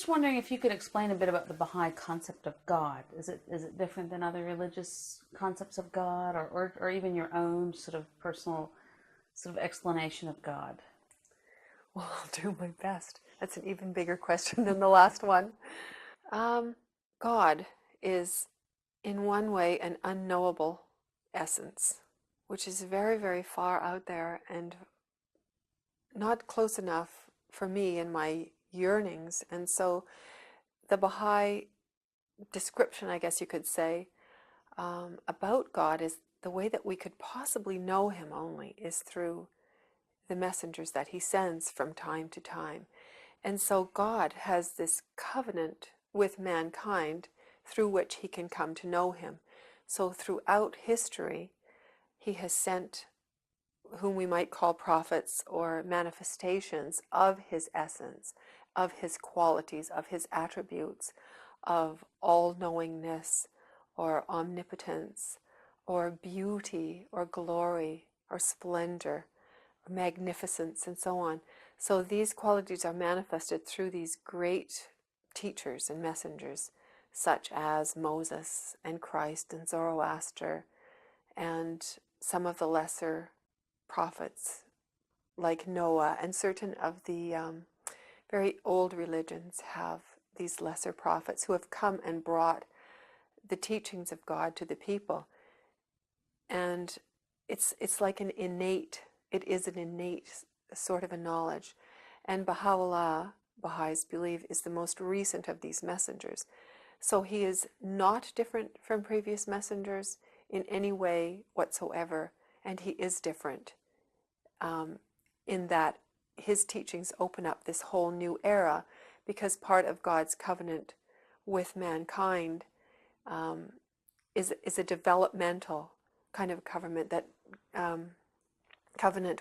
just wondering if you could explain a bit about the Baha'i concept of God. Is it different than other religious concepts of God, or even your own sort of personal sort of explanation of God? Well, I'll do my best. That's an even bigger question than the last one. God is, in one way, an unknowable essence, which is very, very far out there and not close enough for me in my yearnings. And so the Baha'i description, I guess you could say, about God is the way that we could possibly know him only is through the messengers that he sends from time to time. And so God has this covenant with mankind through which he can come to know him. So throughout history, he has sent whom we might call prophets or manifestations of his essence, of his qualities, of his attributes, of all-knowingness or omnipotence or beauty or glory or splendor or magnificence and so on. So these qualities are manifested through these great teachers and messengers such as Moses and Christ and Zoroaster and some of the lesser prophets like Noah, and certain of the very old religions have these lesser prophets who have come and brought the teachings of God to the people. And it's like it is an innate sort of a knowledge. And Baha'u'llah, Baha'is believe, is the most recent of these messengers. So he is not different from previous messengers in any way whatsoever, and he is different in that his teachings open up this whole new era, because part of God's covenant with mankind is a developmental kind of covenant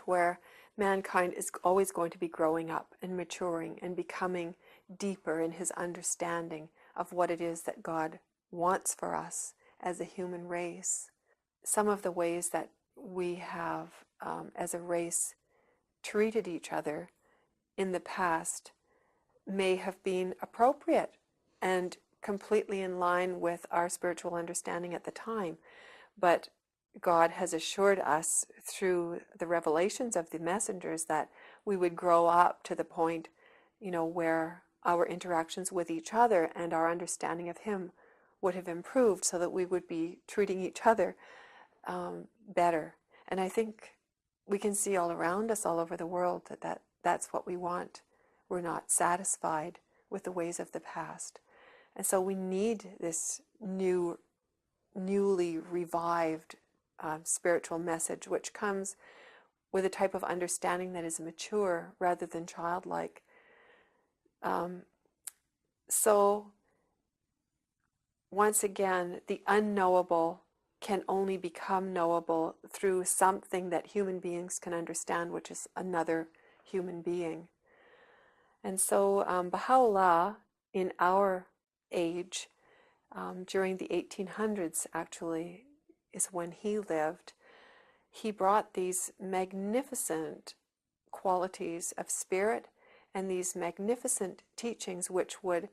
where mankind is always going to be growing up and maturing and becoming deeper in his understanding of what it is that God wants for us as a human race. Some of the ways that we have, as a race, treated each other in the past may have been appropriate and completely in line with our spiritual understanding at the time. But God has assured us through the revelations of the messengers that we would grow up to the point, where our interactions with each other and our understanding of him would have improved, so that we would be treating each other better. And I think we can see all around us, all over the world, that's what we want. We're not satisfied with the ways of the past. And so we need this newly revived spiritual message, which comes with a type of understanding that is mature rather than childlike. So once again, the unknowable can only become knowable through something that human beings can understand, which is another human being. And so Baha'u'llah, in our age, during the 1800s actually, is when he lived, he brought these magnificent qualities of spirit and these magnificent teachings which would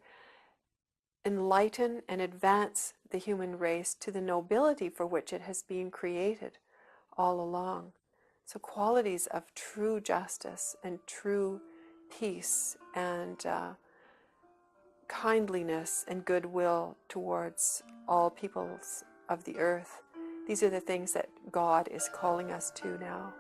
enlighten and advance the human race to the nobility for which it has been created all along. So qualities of true justice and true peace and kindliness and goodwill towards all peoples of the earth. These are the things that God is calling us to now.